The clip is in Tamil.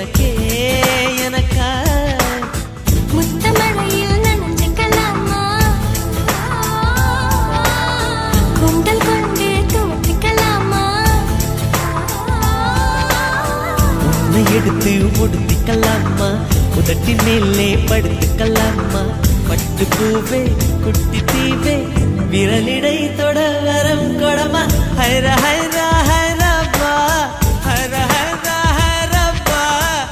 ஓகே எனக்கா முத்தமழையில் நனைஞ்சுக்கலாமா குண்டல் கொண்டு தூத்திக்கலாமா உன்னை எடுத்து ஒடுத்திக்கலாமா உதட்டி மேலே படுத்துக்கலாமா பட்டு பூவே குட்டி தீவே விரலிடை தொட வரம் கொடமா ஹைரா ஹைரா ஹை